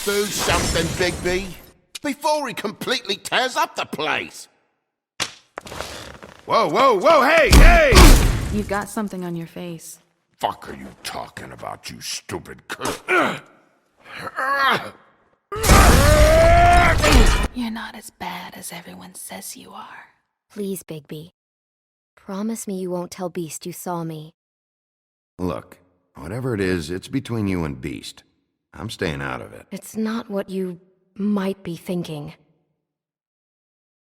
Do something, Bigby, before he completely tears up the place. Whoa, whoa, whoa, hey, hey! You've got something on your face. Fuck are you talking about, you stupid cunt? You're not as bad as everyone says you are. Please, Bigby. Promise me you won't tell Beast you saw me. Look, whatever it is, it's between you and Beast. I'm staying out of it. It's not what you might be thinking.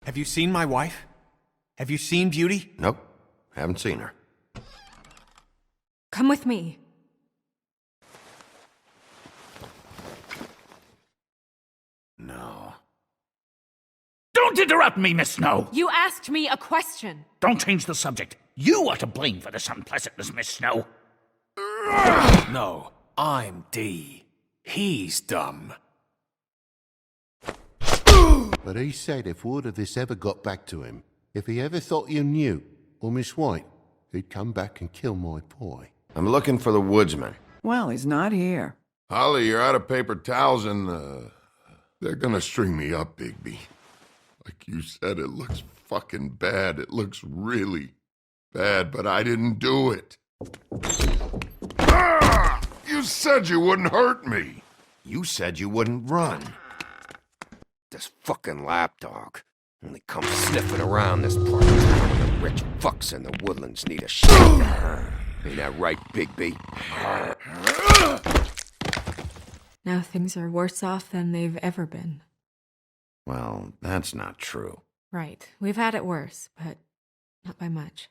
Have you seen my wife? Have you seen Beauty? Nope, haven't seen her. Come with me. No. Don't interrupt me, Miss Snow! You asked me a question. Don't change the subject. You are to blame for this unpleasantness, Miss Snow. No, I'm D. He's dumb. But he said if word of this ever got back to him, if he ever thought you knew, or Miss White, he'd come back and kill my boy. I'm looking for the woodsman. Well, he's not here. Holly, you're out of paper towels and, they're gonna string me up, Bigby. Like you said, it looks fucking bad. It looks really bad, but I didn't do it. Ah! You said you wouldn't hurt me. You said you wouldn't run. This fucking lapdog only comes sniffing around this part of town when the rich fucks in the woodlands need a shelter. Ain't that right, Bigby? Now things are worse off than they've ever been. Well, that's not true. Right. We've had it worse, but not by much.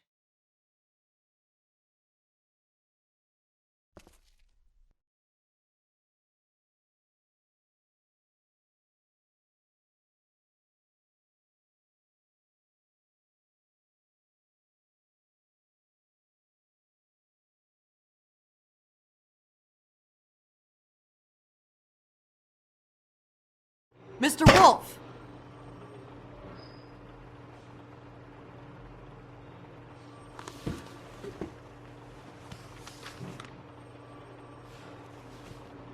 Mr. Wolf!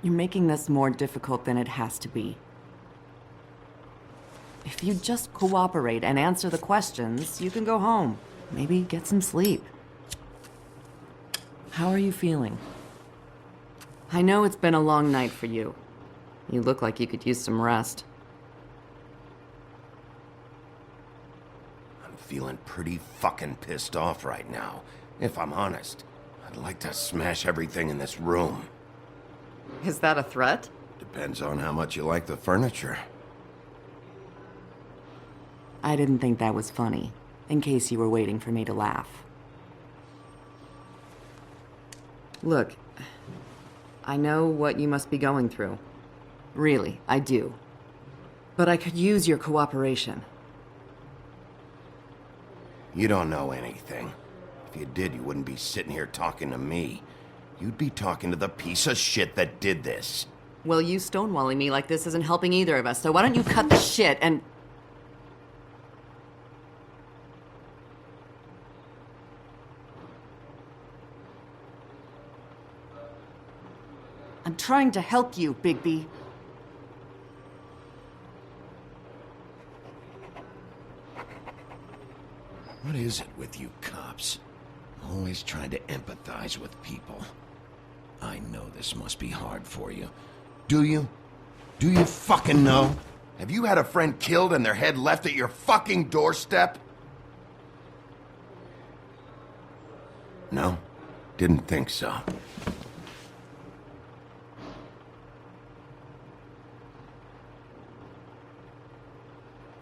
You're making this more difficult than it has to be. If you just cooperate and answer the questions, you can go home. Maybe get some sleep. How are you feeling? I know it's been a long night for you. You look like you could use some rest. I'm feeling pretty fucking pissed off right now. If I'm honest, I'd like to smash everything in this room. Is that a threat? Depends on how much you like the furniture. I didn't think that was funny, in case you were waiting for me to laugh. Look, I know what you must be going through. Really, I do. But I could use your cooperation. You don't know anything. If you did, you wouldn't be sitting here talking to me. You'd be talking to the piece of shit that did this. Well, you stonewalling me like this isn't helping either of us, so why don't you cut the shit and... I'm trying to help you, Bigby. What is it with you cops? Always trying to empathize with people. I know this must be hard for you. Do you? Do you fucking know? Have you had a friend killed and their head left at your fucking doorstep? No? Didn't think so.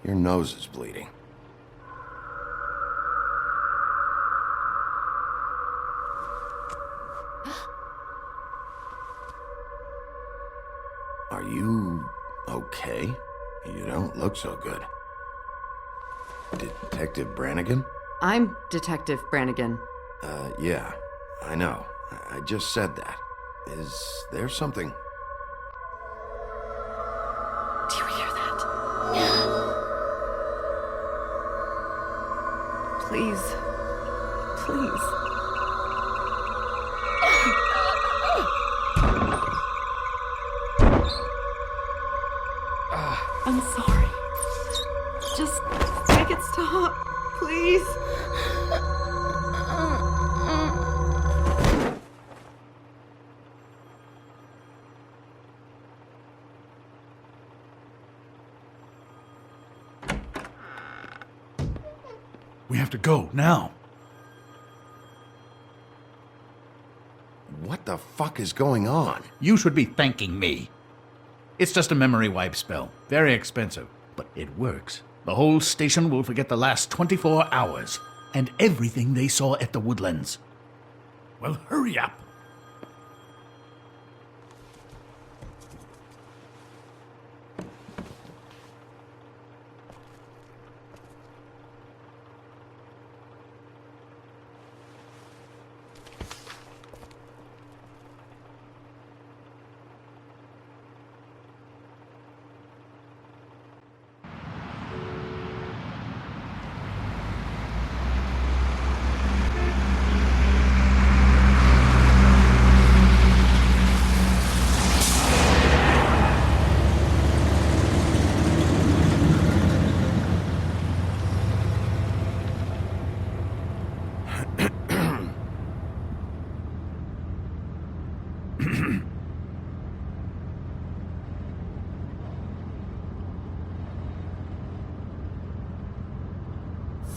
Your nose is bleeding. Are you okay? You don't look so good. Detective Brannigan? I'm Detective Brannigan. Yeah, I know. I just said that. Is there something? Do you hear that? Please. Please. I'm sorry. Just make it stop, please. We have to go, now. What the fuck is going on? You should be thanking me. It's just a memory wipe spell. Very expensive, but it works. The whole station will forget the last 24 hours and everything they saw at the Woodlands. Well, hurry up.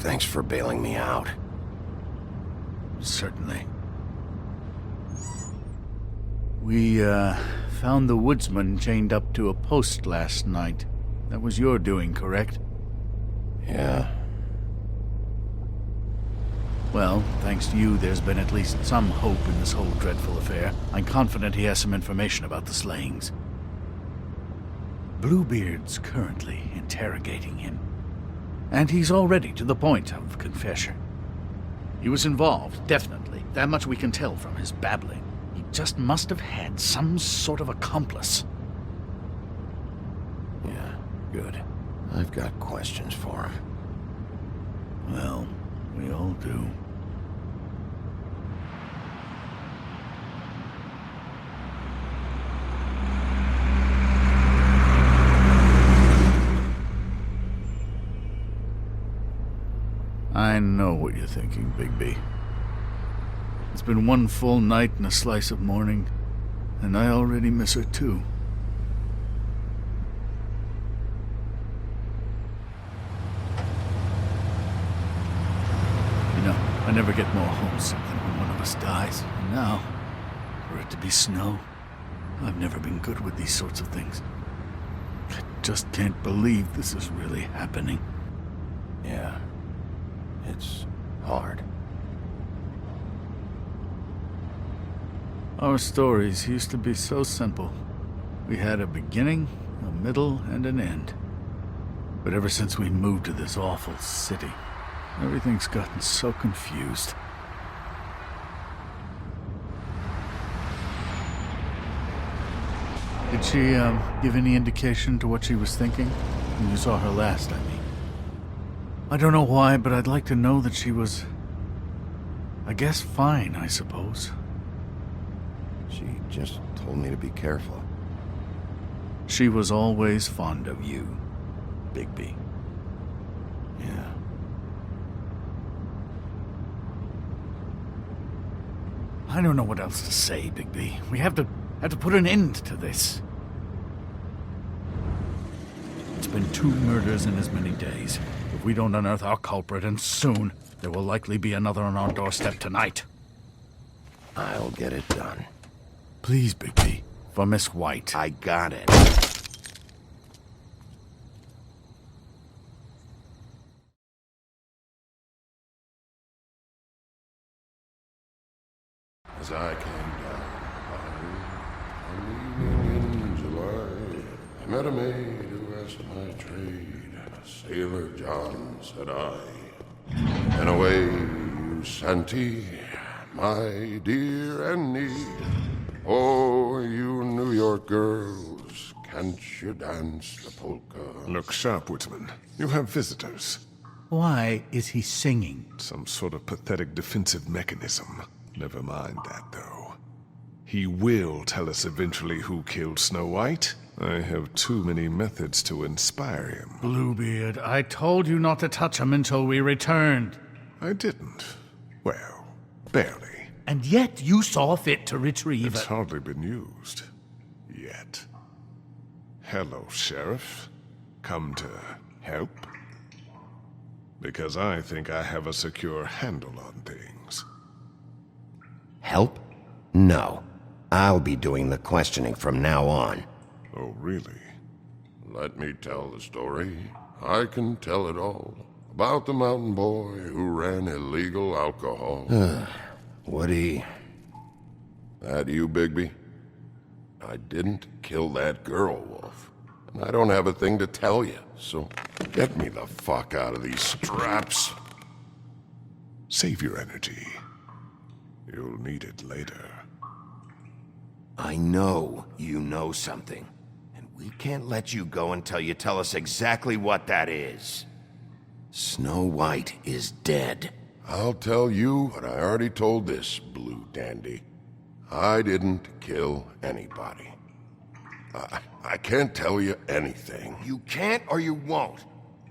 Thanks for bailing me out. Certainly. We, found the woodsman chained up to a post last night. That was your doing, correct? Yeah. Well, thanks to you, there's been at least some hope in this whole dreadful affair. I'm confident he has some information about the slayings. Bluebeard's currently interrogating him. And he's already to the point of confession. He was involved, definitely. That much we can tell from his babbling. He just must have had some sort of accomplice. Yeah, good. I've got questions for him. Well, we all do. I know what you're thinking, Bigby. It's been one full night and a slice of morning, and I already miss her too. You know, I never get more homesick than when one of us dies. And now, for it to be snow, I've never been good with these sorts of things. I just can't believe this is really happening. Yeah. It's hard. Our stories used to be so simple. We had a beginning, a middle, and an end. But ever since we moved to this awful city, everything's gotten so confused. Did she, give any indication to what she was thinking? When you saw her last, I mean. I don't know why, but I'd like to know that she was... I guess fine, I suppose. She just told me to be careful. She was always fond of you, Bigby. Yeah. I don't know what else to say, Bigby. We have to put an end to this. It's been 2 murders in as many days. If we don't unearth our culprit, and soon, there will likely be another on our doorstep tonight. I'll get it done. Please, Bigby. For Miss White. I got it. As I came down one evening in July, I met a maid who asked my trade. Sailor John, said I. And away you Santy, my dear Annie. Oh, you New York girls, can't you dance the polka? Look sharp, Woodsman. You have visitors. Why is he singing? Some sort of pathetic defensive mechanism. Never mind that, though. He will tell us eventually who killed Snow White, I have too many methods to inspire him. Bluebeard, I told you not to touch him until we returned. I didn't. Well, barely. And yet you saw fit to retrieve It's it. hardly been used. Yet. Hello, Sheriff. Come to help? Because I think I have a secure handle on things. Help? No. I'll be doing the questioning from now on. Oh, really? Let me tell the story. I can tell it all. About the mountain boy who ran illegal alcohol. Woody, That you, Bigby? I didn't kill that girl, Wolf. And I don't have a thing to tell you, so get me the fuck out of these straps. Save your energy. You'll need it later. I know you know something. And we can't let you go until you tell us exactly what that is. Snow White is dead. I'll tell you what I already told this blue dandy. I didn't kill anybody. I can't tell you anything. You can't or you won't.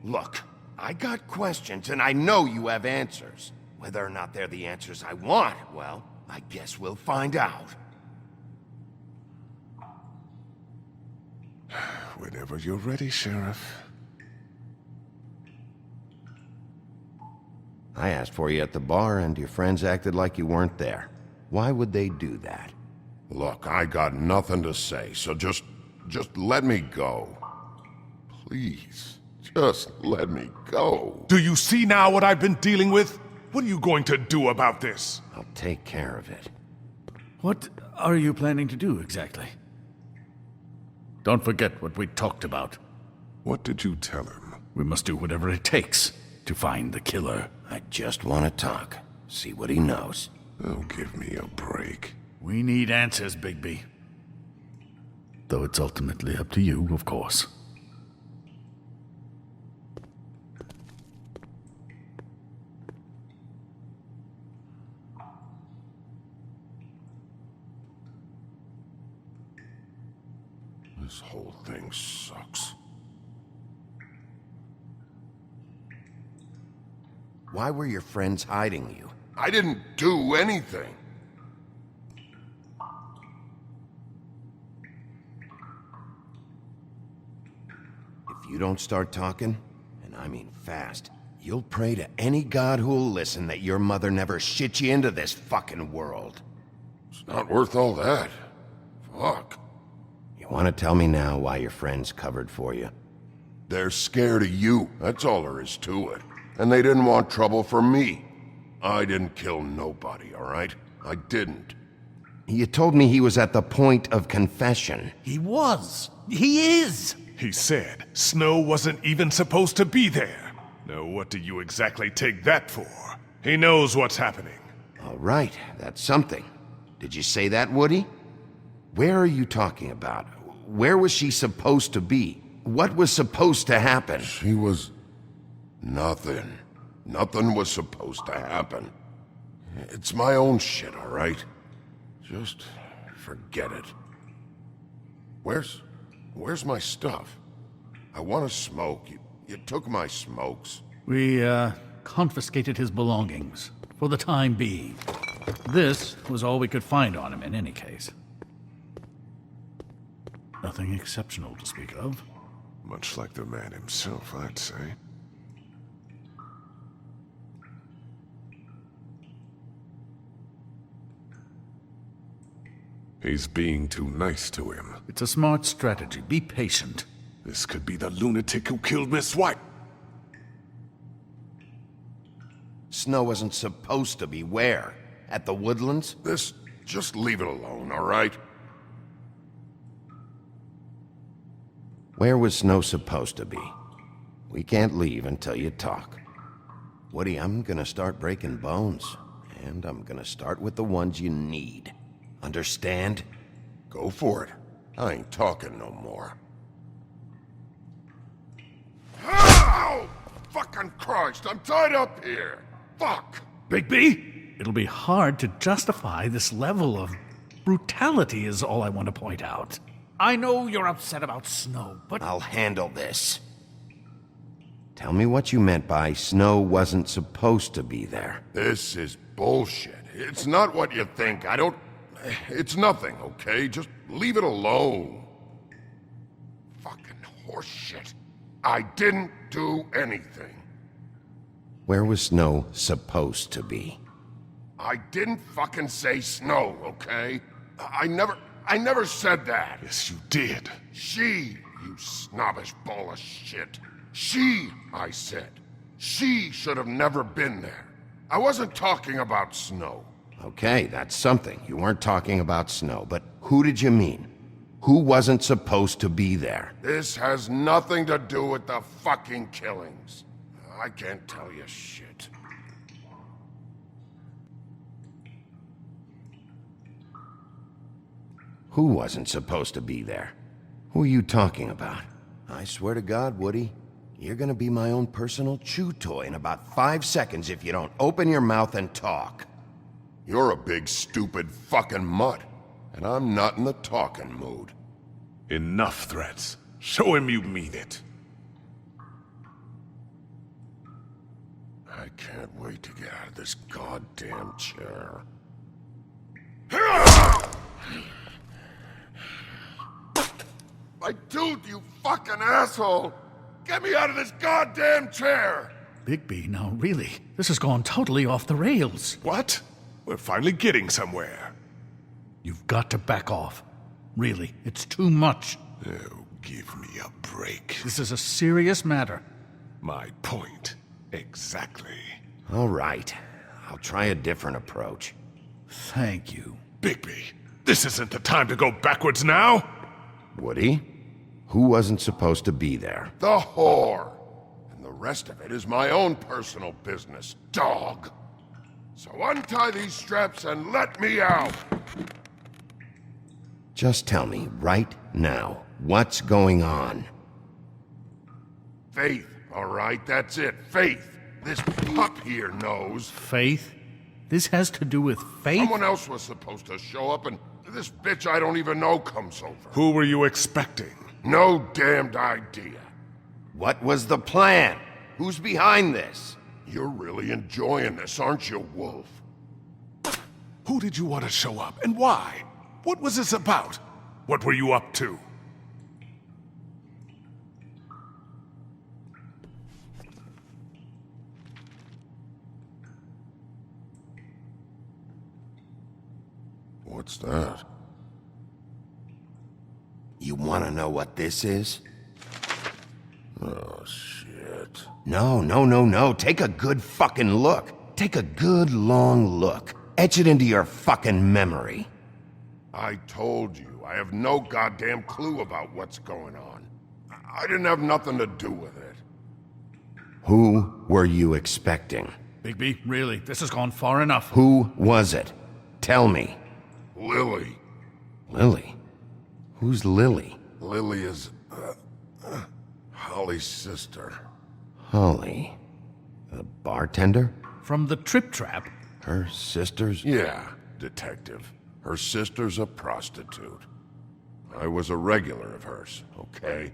Look, I got questions and I know you have answers. Whether or not they're the answers I want, well, I guess we'll find out. Whenever you're ready, Sheriff. I asked for you at the bar and your friends acted like you weren't there. Why would they do that? Look, I got nothing to say, so just let me go. Please, just let me go. Do you see now what I've been dealing with? What are you going to do about this? I'll take care of it. What are you planning to do exactly? Don't forget what we talked about. What did you tell him? We must do whatever it takes to find the killer. I just want to talk. See what he knows. Oh, give me a break. We need answers, Bigby. Though it's ultimately up to you, of course. This whole thing sucks. Why were your friends hiding you? I didn't do anything. If you don't start talking, and I mean fast, you'll pray to any god who'll listen that your mother never shit you into this fucking world. It's not worth all that. Fuck. You want to tell me now why your friends covered for you? They're scared of you. That's all there is to it. And they didn't want trouble for me. I didn't kill nobody, all right? I didn't. You told me he was at the point of confession. He was. He is. He said Snow wasn't even supposed to be there. Now what do you exactly take that for? He knows what's happening. All right, that's something. Did you say that, Woody? Where are you talking about? Where was she supposed to be? What was supposed to happen? She was... nothing. Nothing was supposed to happen. It's my own shit, all right? Just forget it. Where's my stuff? I want to smoke. You took my smokes. We, confiscated his belongings, for the time being. This was all we could find on him in any case. Nothing exceptional to speak of. Much like the man himself, I'd say. He's being too nice to him. It's a smart strategy. Be patient. This could be the lunatic who killed Miss White. Snow wasn't supposed to be where? At the Woodlands? Just leave it alone, all right? Where was Snow supposed to be? We can't leave until you talk. Woody, I'm gonna start breaking bones. And I'm gonna start with the ones you need. Understand? Go for it. I ain't talking no more. Ow! Fucking Christ, I'm tied up here! Fuck! Bigby! It'll be hard to justify this level of brutality is all I want to point out. I know you're upset about Snow, but I'll handle this. Tell me what you meant by Snow wasn't supposed to be there. This is bullshit. It's not what you think. I don't... It's nothing, okay? Just leave it alone. Fucking horseshit. I didn't do anything. Where was Snow supposed to be? I didn't fucking say Snow, okay? I never said that. Yes, you did. She, you snobbish ball of shit. She, I said. She should have never been there. I wasn't talking about Snow. Okay, that's something. You weren't talking about Snow, but who did you mean? Who wasn't supposed to be there? This has nothing to do with the fucking killings. I can't tell you shit. Who wasn't supposed to be there? Who are you talking about? I swear to God, Woody, you're gonna be my own personal chew toy in about 5 seconds if you don't open your mouth and talk. You're a big, stupid fucking mutt, and I'm not in the talking mood. Enough threats. Show him you mean it. I can't wait to get out of this goddamn chair. My dude, you fucking asshole! Get me out of this goddamn chair! Bigby, now really, this has gone totally off the rails. What? We're finally getting somewhere. You've got to back off. Really, it's too much. Oh, give me a break. This is a serious matter. My point. Exactly. All right. I'll try a different approach. Thank you. Bigby, this isn't the time to go backwards now! Woody? Who wasn't supposed to be there? The whore! And the rest of it is my own personal business, dog. So untie these straps and let me out! Just tell me, right now, what's going on? Faith, all right? That's it. Faith. This pup here knows. Faith? This has to do with faith? Someone else was supposed to show up, and this bitch I don't even know comes over. Who were you expecting? No damned idea. What was the plan? Who's behind this? You're really enjoying this, aren't you, Wolf? Who did you want to show up, and why? What was this about? What were you up to? What's that? You want to know what this is? Oh, shit. No. Take a good fucking look. Take a good long look. Etch it into your fucking memory. I told you, I have no goddamn clue about what's going on. I didn't have nothing to do with it. Who were you expecting? Bigby, really, this has gone far enough. Who was it? Tell me. Lily. Lily? Who's Lily? Lily is... Holly's sister. Holly. The bartender? From the Trip Trap? Her sister's... Yeah, detective. Her sister's a prostitute. I was a regular of hers, okay?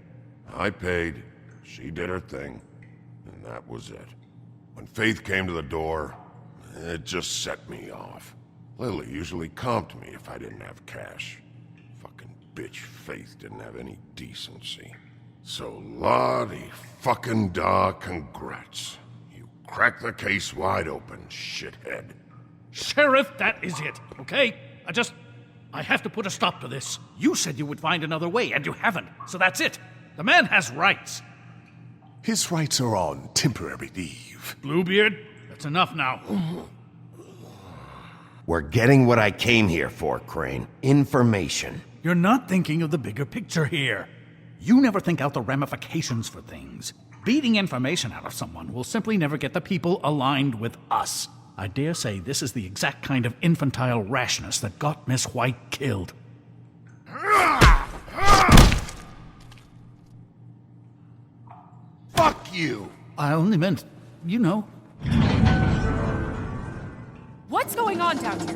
I paid, she did her thing, and that was it. When Faith came to the door, it just set me off. Lily usually comped me if I didn't have cash. Fucking bitch Faith didn't have any decency. So Lottie fucking da, congrats. You cracked the case wide open, shithead. Sheriff, that is it, okay? I have to put a stop to this. You said you would find another way, and you haven't, so that's it. The man has rights. His rights are on temporary leave. Bluebeard, that's enough now. We're getting what I came here for, Crane. Information. You're not thinking of the bigger picture here. You never think out the ramifications for things. Beating information out of someone will simply never get the people aligned with us. I dare say this is the exact kind of infantile rashness that got Miss White killed. Fuck you! I only meant, you know. What's going on down here?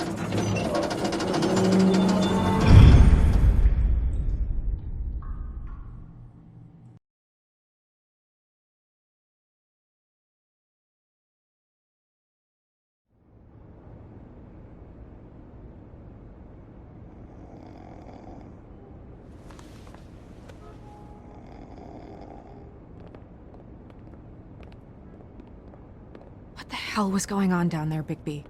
hell was going on down there, Bigby?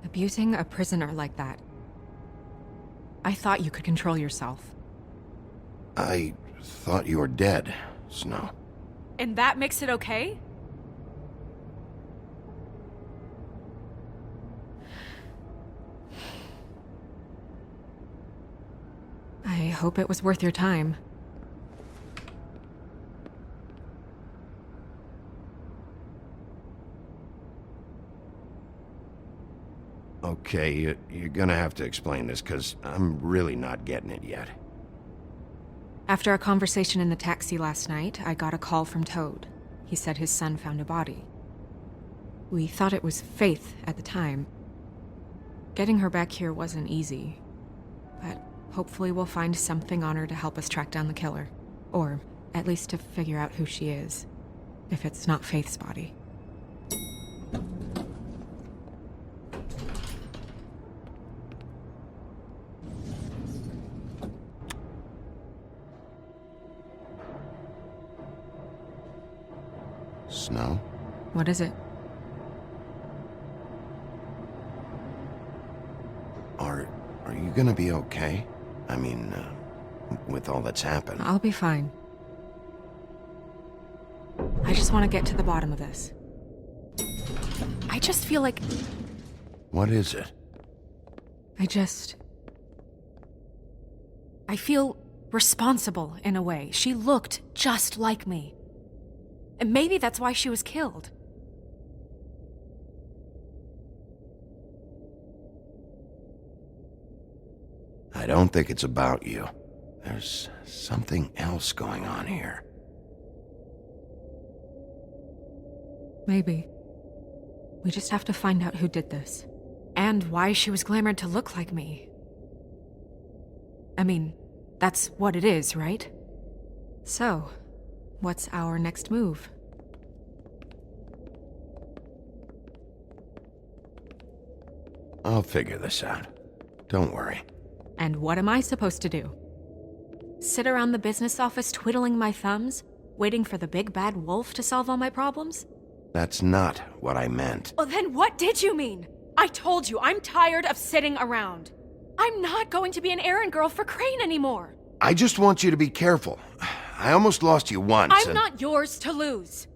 Abusing a prisoner like that. I thought you could control yourself. I thought you were dead, Snow. And that makes it okay? I hope it was worth your time. Okay, you're gonna have to explain this, because I'm really not getting it yet. After our conversation in the taxi last night, I got a call from Toad. He said his son found a body. We thought it was Faith at the time. Getting her back here wasn't easy, but hopefully we'll find something on her to help us track down the killer. Or at least to figure out who she is, if it's not Faith's body. Snow? What is it? Are you gonna be okay? I mean, with all that's happened. I'll be fine. I just want to get to the bottom of this. I just feel like... What is it? I feel responsible in a way. She looked just like me. And maybe that's why she was killed. I don't think it's about you. There's something else going on here. Maybe. We just have to find out who did this. And why she was glamored to look like me. I mean, that's what it is, right? So, what's our next move? I'll figure this out. Don't worry. And what am I supposed to do? Sit around the business office twiddling my thumbs, waiting for the big bad wolf to solve all my problems? That's not what I meant. Well, then what did you mean? I told you, I'm tired of sitting around. I'm not going to be an errand girl for Crane anymore. I just want you to be careful. I almost lost you once. I'm not yours to lose.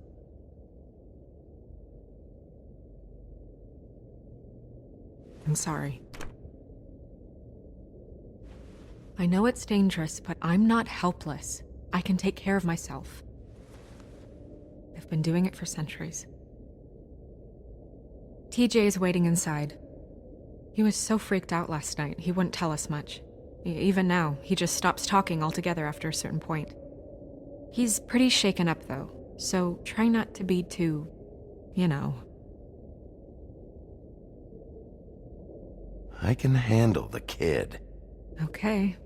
I'm sorry. I know it's dangerous, but I'm not helpless. I can take care of myself. I've been doing it for centuries. TJ is waiting inside. He was so freaked out last night, he wouldn't tell us much. Even now, he just stops talking altogether after a certain point. He's pretty shaken up, though, so try not to be too, you know. I can handle the kid. Okay.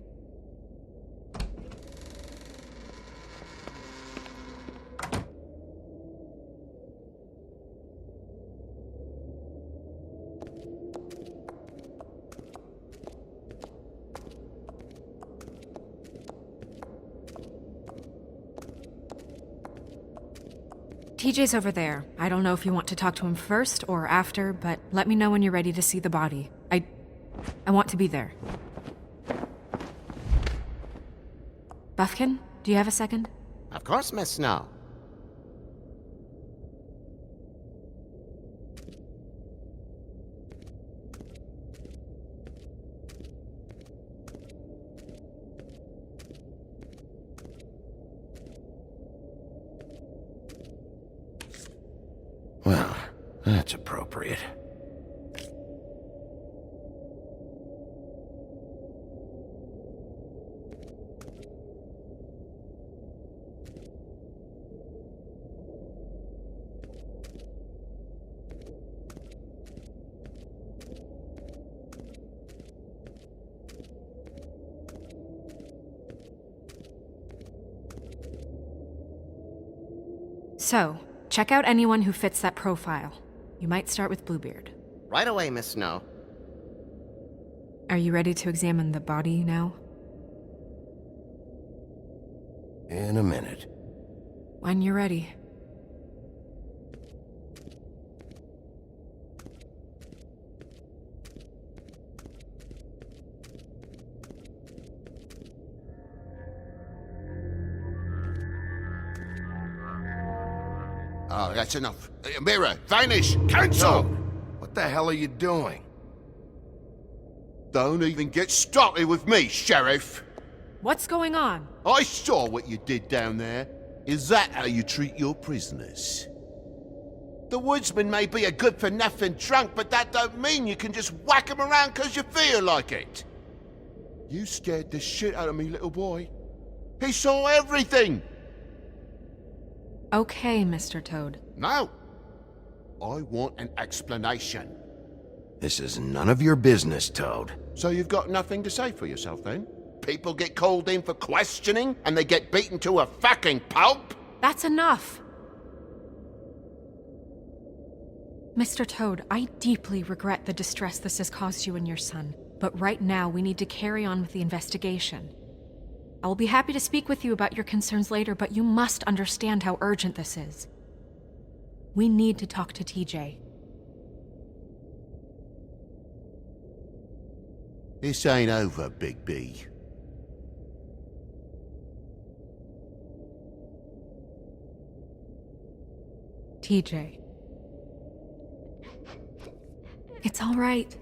TJ's over there. I don't know if you want to talk to him first or after, but let me know when you're ready to see the body. I want to be there. Buffkin, do you have a second? Of course, Miss Snow. Well, that's appropriate. So, check out anyone who fits that profile. You might start with Bluebeard. Right away, Miss Snow. Are you ready to examine the body now? In a minute. When you're ready. Oh, that's enough. Mirror, vanish! Cancel! What the hell are you doing? Don't even get started with me, Sheriff. What's going on? I saw what you did down there. Is that how you treat your prisoners? The woodsman may be a good-for-nothing drunk, but that don't mean you can just whack him around because you feel like it. You scared the shit out of me, little boy. He saw everything. Okay, Mr. Toad. No. I want an explanation. This is none of your business, Toad. So you've got nothing to say for yourself, then? People get called in for questioning, and they get beaten to a fucking pulp? That's enough! Mr. Toad, I deeply regret the distress this has caused you and your son, but right now we need to carry on with the investigation. I will be happy to speak with you about your concerns later, but you must understand how urgent this is. We need to talk to TJ. This ain't over, Big B. TJ. It's all right.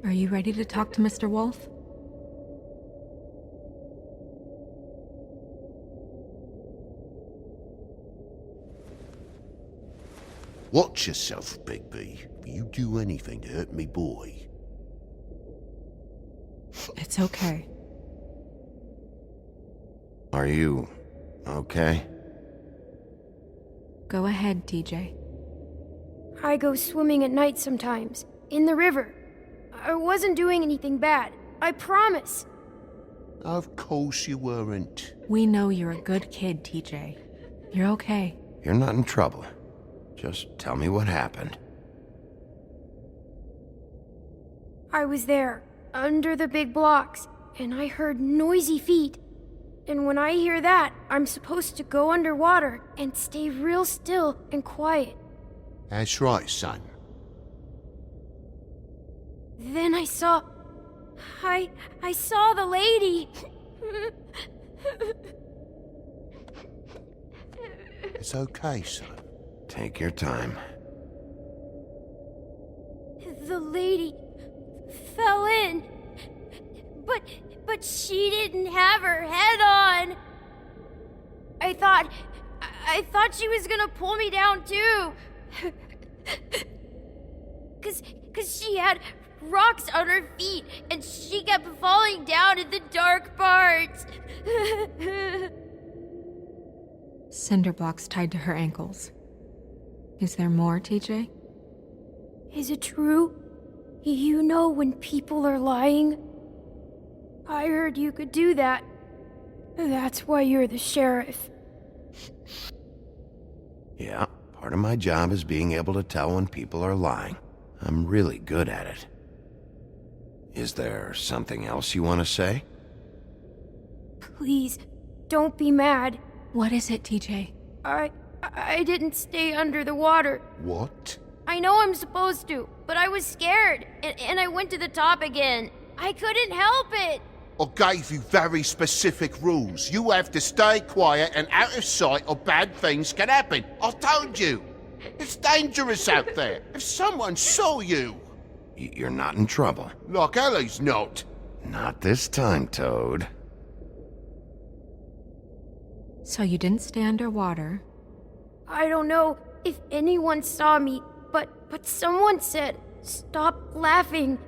Are you ready to talk to Mr. Wolf? Watch yourself, Big B. If you do anything to hurt me boy. It's okay. Are you okay? Go ahead, TJ. I go swimming at night sometimes, in the river. I wasn't doing anything bad, I promise. Of course you weren't. We know you're a good kid, TJ. You're okay. You're not in trouble. Just tell me what happened. I was there, under the big blocks, and I heard noisy feet. And when I hear that, I'm supposed to go underwater and stay real still and quiet. That's right, son. Then I saw the lady. It's okay, son. Take your time. The lady fell in. But she didn't have her head on. I thought she was gonna pull me down too. Cause she had rocks on her feet and she kept falling down in the dark parts. Cinder blocks tied to her ankles. Is there more, TJ? Is it true? You know when people are lying? I heard you could do that. That's why you're the sheriff. Yeah, part of my job is being able to tell when people are lying. I'm really good at it. Is there something else you want to say? Please, don't be mad. What is it, TJ? I didn't stay under the water. What? I know I'm supposed to, but I was scared, and I went to the top again. I couldn't help it. I gave you very specific rules. You have to stay quiet and out of sight or bad things can happen. I told you. It's dangerous out there. If someone saw you... You're not in trouble. Like Ellie's not. Not this time, Toad. So you didn't stay underwater? I don't know if anyone saw me, but someone said, "Stop laughing."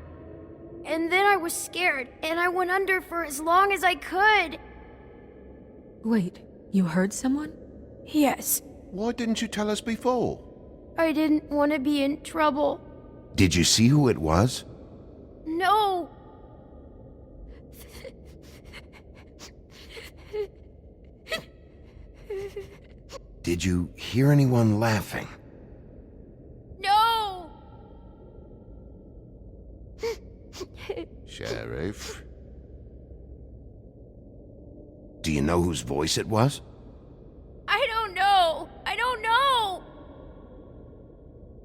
And then I was scared, and I went under for as long as I could. Wait, you heard someone? Yes. Why didn't you tell us before? I didn't want to be in trouble. Did you see who it was? No. Did you hear anyone laughing? No. Sheriff? Do you know whose voice it was? I don't know.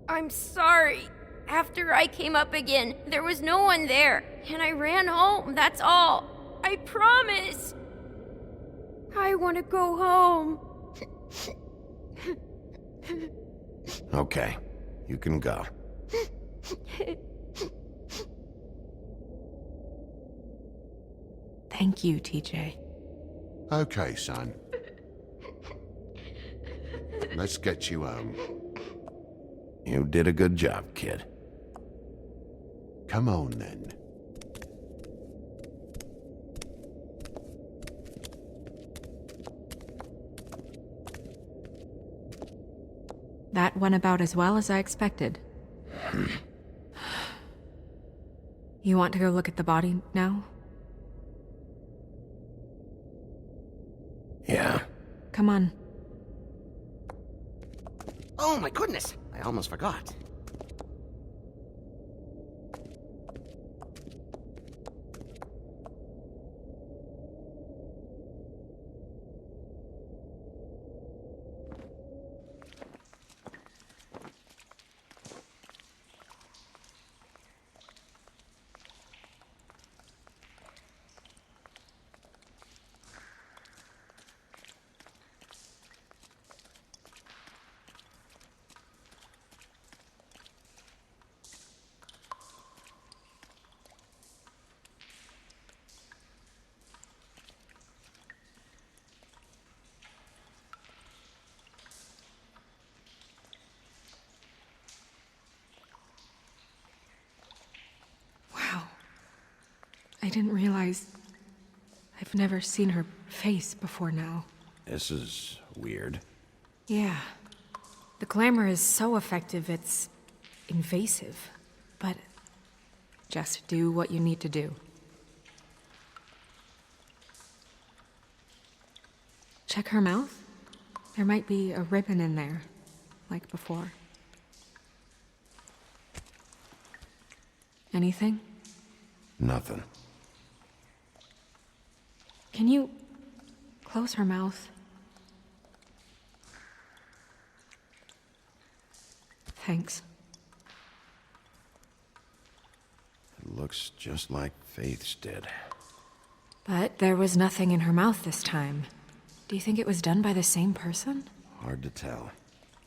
I'm sorry. After I came up again, there was no one there, and I ran home, that's all. I promise. I want to go home. Okay, you can go. Thank you, TJ. Okay, son. Let's get you home. You did a good job, kid. Come on, then. That went about as well as I expected. You want to go look at the body now? Yeah. Come on. Oh my goodness! I almost forgot. Wow. I didn't realize... I've never seen her face before now. This is weird. Yeah. The glamour is so effective, it's invasive. But just do what you need to do. Check her mouth. There might be a ribbon in there, like before. Anything? Nothing. Can you close her mouth? Thanks. It looks just like Faith's did. But there was nothing in her mouth this time. Do you think it was done by the same person? Hard to tell.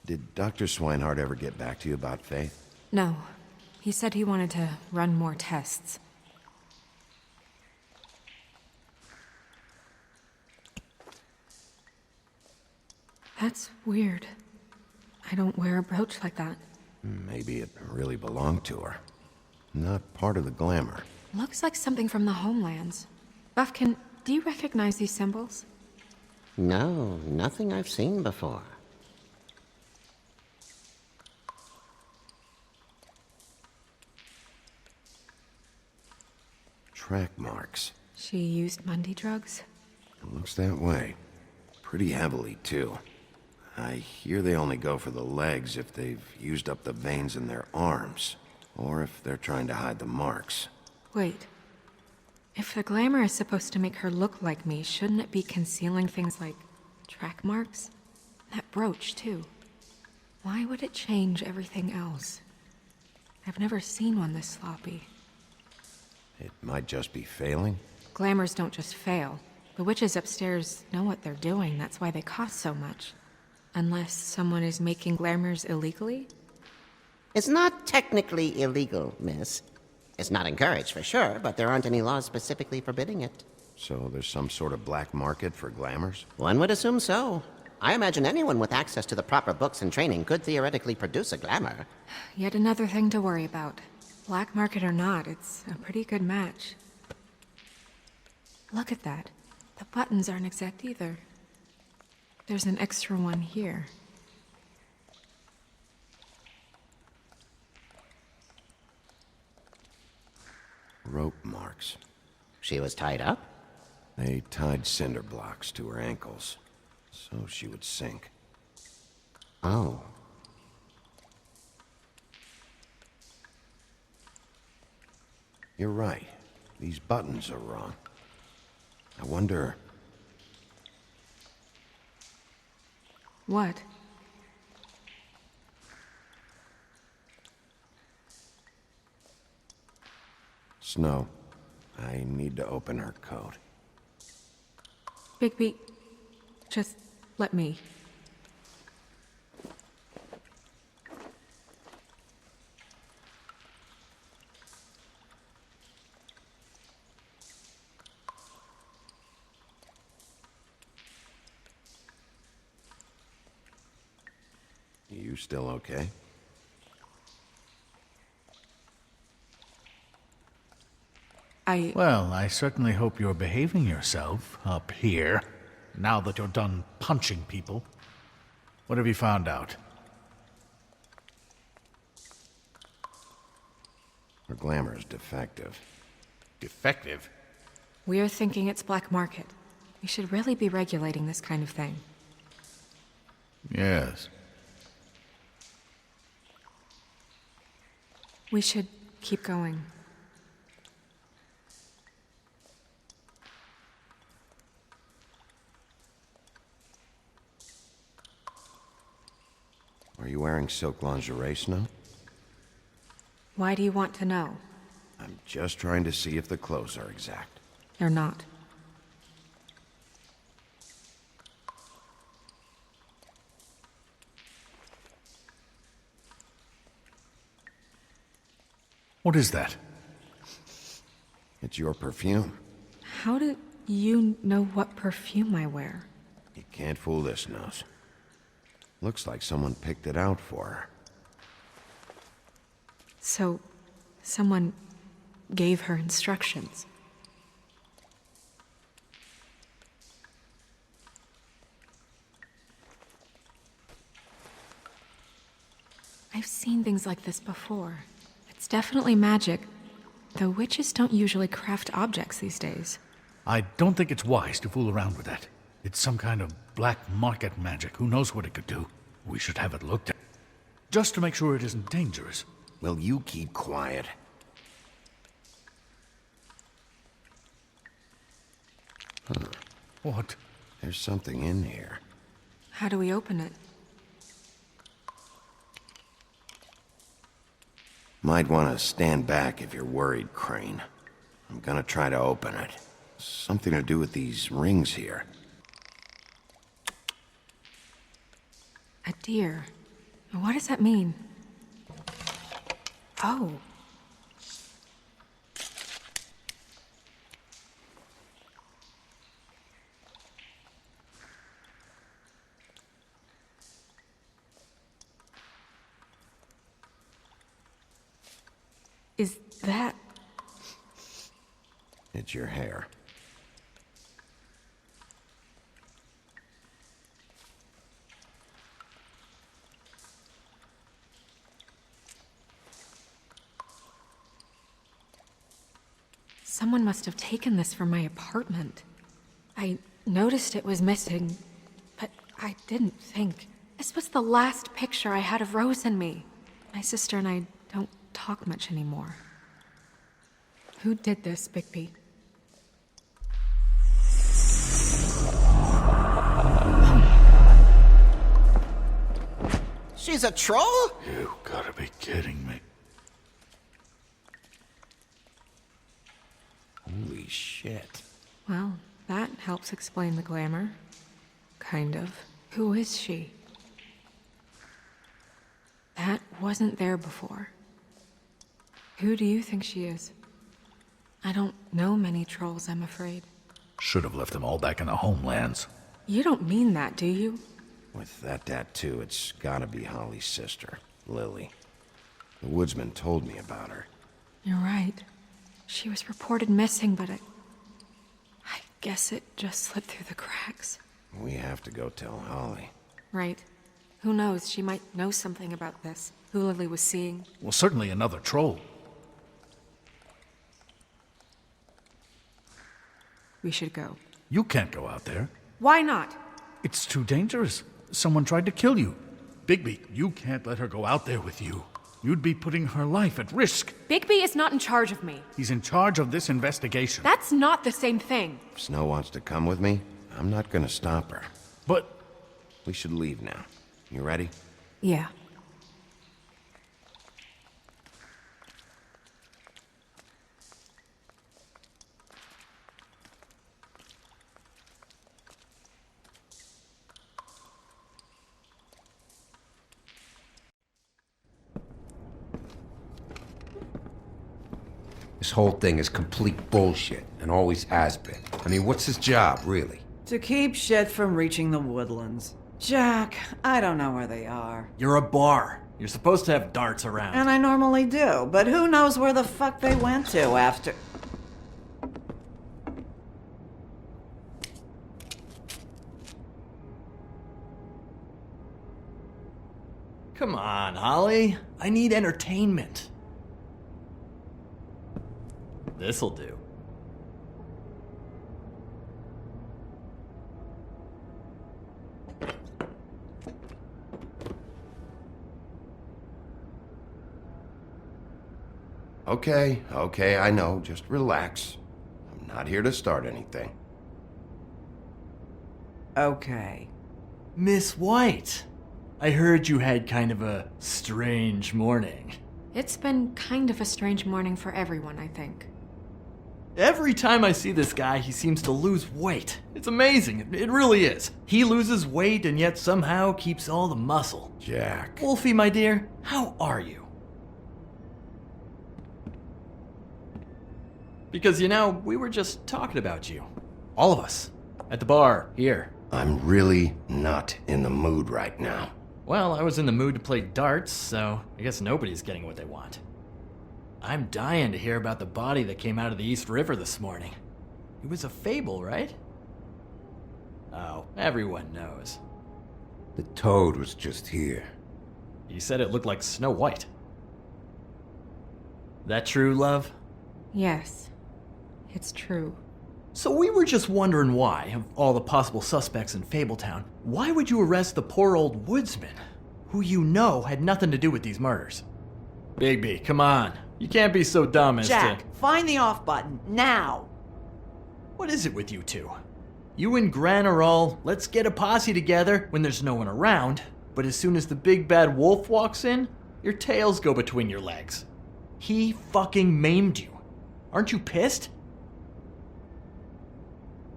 Did Dr. Swinehart ever get back to you about Faith? No. He said he wanted to run more tests. That's weird. I don't wear a brooch like that. Maybe it really belonged to her. Not part of the glamour. Looks like something from the homelands. Buffkin, do you recognize these symbols? No, nothing I've seen before. Track marks. She used Mundy drugs? It looks that way. Pretty heavily, too. I hear they only go for the legs if they've used up the veins in their arms, or if they're trying to hide the marks. Wait. If the glamour is supposed to make her look like me, shouldn't it be concealing things like track marks? That brooch, too. Why would it change everything else? I've never seen one this sloppy. It might just be failing. Glamours don't just fail. The witches upstairs know what they're doing, that's why they cost so much. Unless someone is making glamours illegally? It's not technically illegal, miss. It's not encouraged for sure, but there aren't any laws specifically forbidding it. So there's some sort of black market for glamours? One would assume so. I imagine anyone with access to the proper books and training could theoretically produce a glamour. Yet another thing to worry about. Black market or not, it's a pretty good match. Look at that. The buttons aren't exact either. There's an extra one here. Rope marks. She was tied up? They tied cinder blocks to her ankles, so she would sink. Oh. You're right. These buttons are wrong. I wonder... What? Snow, I need to open her coat. Bigby, just let me. You still okay? Well, I certainly hope you're behaving yourself up here, now that you're done punching people. What have you found out? Her glamour is defective. Defective? We're thinking it's black market. We should really be regulating this kind of thing. Yes. We should keep going. Are you wearing silk lingerie, Snow? Why do you want to know? I'm just trying to see if the clothes are exact. They're not. What is that? It's your perfume. How do you know what perfume I wear? You can't fool this nose. Looks like someone picked it out for her. So, someone gave her instructions. I've seen things like this before. It's definitely magic, though witches don't usually craft objects these days. I don't think it's wise to fool around with that. It's some kind of black market magic. Who knows what it could do? We should have it looked at. Just to make sure it isn't dangerous. Will you keep quiet? Huh. What? There's something in here. How do we open it? Might want to stand back if you're worried, Crane. I'm gonna try to open it. Something to do with these rings here. A deer. What does that mean? Oh. Is that... It's your hair. Someone must have taken this from my apartment. I noticed it was missing, but I didn't think. This was the last picture I had of Rose and me. My sister and I don't talk much anymore. Who did this, Bigby? She's a troll? You gotta be kidding me. Holy shit. Well, that helps explain the glamour. Kind of. Who is she? That wasn't there before. Who do you think she is? I don't know many trolls, I'm afraid. Should have left them all back in the homelands. You don't mean that, do you? With that tattoo, it's gotta be Holly's sister, Lily. The woodsman told me about her. You're right. She was reported missing, but I guess it just slipped through the cracks. We have to go tell Holly. Right. Who knows, she might know something about this. Who Lily was seeing. Well, certainly another troll. We should go. You can't go out there. Why not? It's too dangerous. Someone tried to kill you. Bigby, you can't let her go out there with you. You'd be putting her life at risk. Bigby is not in charge of me. He's in charge of this investigation. That's not the same thing. If Snow wants to come with me, I'm not gonna stop her. But... We should leave now. You ready? Yeah. This whole thing is complete bullshit, and always has been. I mean, what's his job, really? To keep shit from reaching the woodlands. Jack, I don't know where they are. You're a bar. You're supposed to have darts around. And I normally do, but who knows where the fuck they went to after... Come on, Holly. I need entertainment. This'll do. Okay, I know. Just relax. I'm not here to start anything. Okay. Miss White, I heard you had kind of a strange morning. It's been kind of a strange morning for everyone, I think. Every time I see this guy, he seems to lose weight. It's amazing. It really is. He loses weight and yet somehow keeps all the muscle. Jack. Wolfie, my dear, how are you? Because, you know, we were just talking about you. All of us. At the bar, here. I'm really not in the mood right now. Well, I was in the mood to play darts, so I guess nobody's getting what they want. I'm dying to hear about the body that came out of the East River this morning. It was a fable, right? Oh, everyone knows. The toad was just here. You said it looked like Snow White. That true, love? Yes, it's true. So we were just wondering why, of all the possible suspects in Fabletown, why would you arrest the poor old woodsman, who you know had nothing to do with these murders? Bigby, come on. You can't be so dumb as Jack, to... find the off button, now! What is it with you two? You and Gran are all, let's get a posse together when there's no one around, but as soon as the big bad wolf walks in, your tails go between your legs. He fucking maimed you. Aren't you pissed?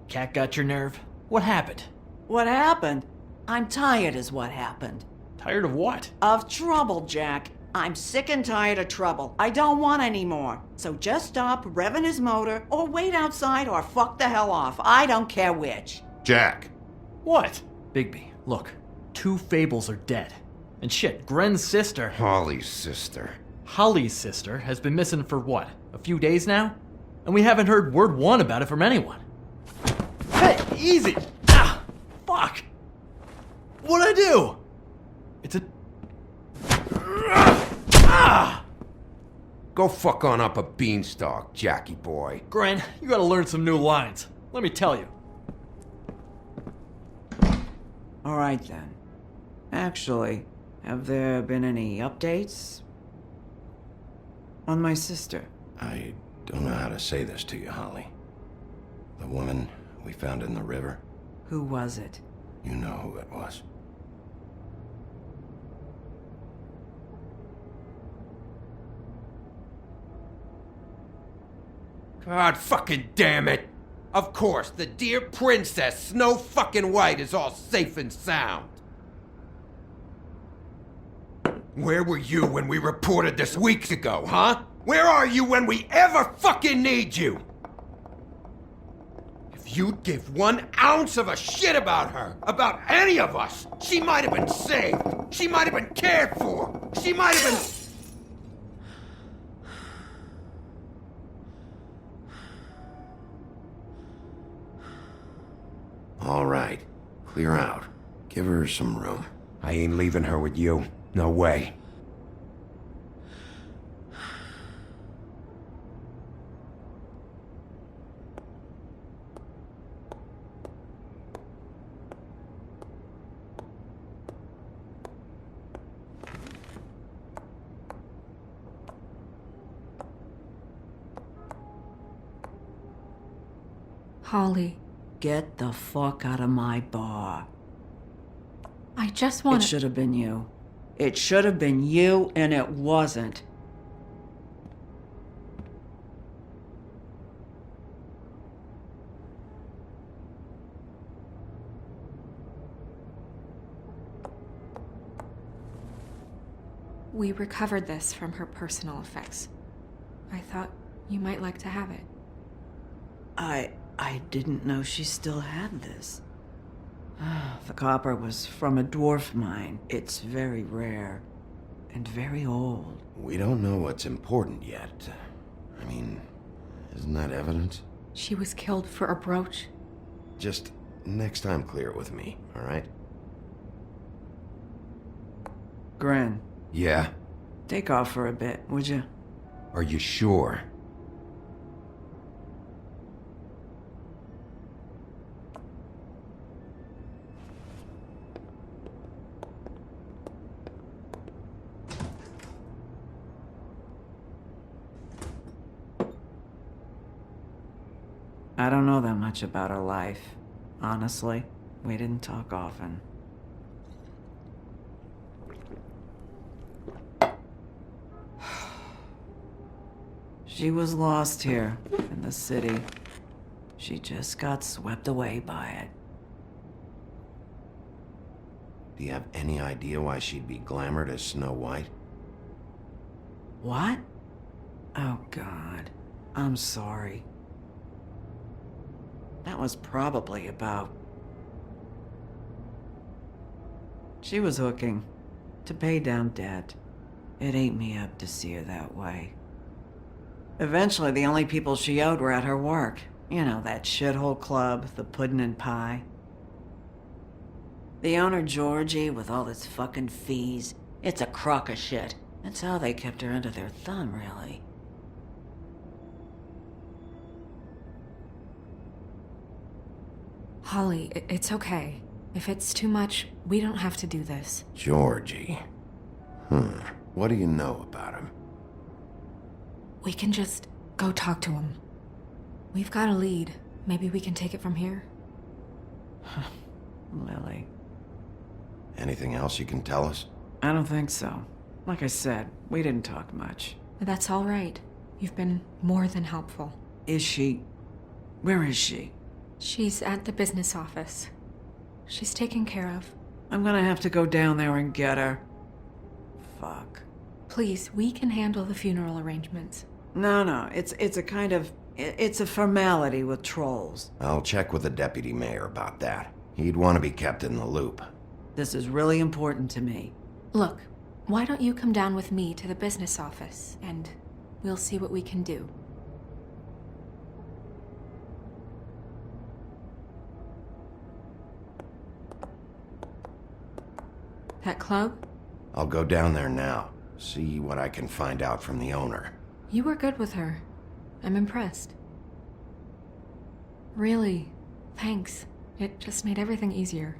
Cat got your nerve? What happened? What happened? I'm tired is what happened. Tired of what? Of trouble, Jack. I'm sick and tired of trouble. I don't want any more. So just stop revving his motor, or wait outside, or fuck the hell off. I don't care which. Jack. What? Bigby, look. 2 fables are dead. And shit, Gren's sister... Holly's sister. Holly's sister has been missing for what? A few days now? And we haven't heard word one about it from anyone. Hey, easy! Ah! Fuck! What'd I do? It's a... Ah! Go fuck on up a beanstalk, Jackie boy. Gren, you gotta learn some new lines. Let me tell you. All right, then. Actually, have there been any updates on my sister? I don't know how to say this to you, Holly. The woman we found in the river. Who was it? You know who it was. God fucking damn it! Of course, the dear princess Snow fucking White is all safe and sound. Where were you when we reported this weeks ago, huh? Where are you when we ever fucking need you? If you'd give 1 ounce of a shit about her, about any of us, she might have been saved. She might have been cared for. She might have been... All right. Clear out. Give her some room. I ain't leaving her with you. No way. Holly, Get the fuck out of my bar. I just want It should have been you. It should have been you, and it wasn't. We recovered this from her personal effects. I thought you might like to have it. I didn't know she still had this. The copper was from a dwarf mine. It's very rare and very old. We don't know what's important yet. I mean, isn't that evidence? She was killed for a brooch. Just next time clear it with me, all right? Gren, Yeah? take off for a bit, would you? Are you sure? I don't know that much about her life. Honestly, we didn't talk often. She was lost here in the city. She just got swept away by it. Do you have any idea why she'd be glamored as Snow White? What? Oh, God. I'm sorry. That was probably about... She was hooking to pay down debt. It ate me up to see her that way. Eventually, the only people she owed were at her work. You know, that shithole club, the Puddin' and Pie. The owner, Georgie, with all his fucking fees, it's a crock of shit. That's how they kept her under their thumb, really. Holly, it's okay. If it's too much, we don't have to do this. Georgie. What do you know about him? We can just go talk to him. We've got a lead. Maybe we can take it from here. Lily. Anything else you can tell us? I don't think so. Like I said, we didn't talk much. That's all right. You've been more than helpful. Is she... Where is she? She's at the business office. She's taken care of. I'm gonna have to go down there and get her. Fuck. Please, we can handle the funeral arrangements. No, it's a kind of... It's a formality with trolls. I'll check with the deputy mayor about that. He'd want to be kept in the loop. This is really important to me. Look, why don't you come down with me to the business office, and we'll see what we can do. That club? I'll go down there now. See what I can find out from the owner. You were good with her. I'm impressed. Really, thanks. It just made everything easier.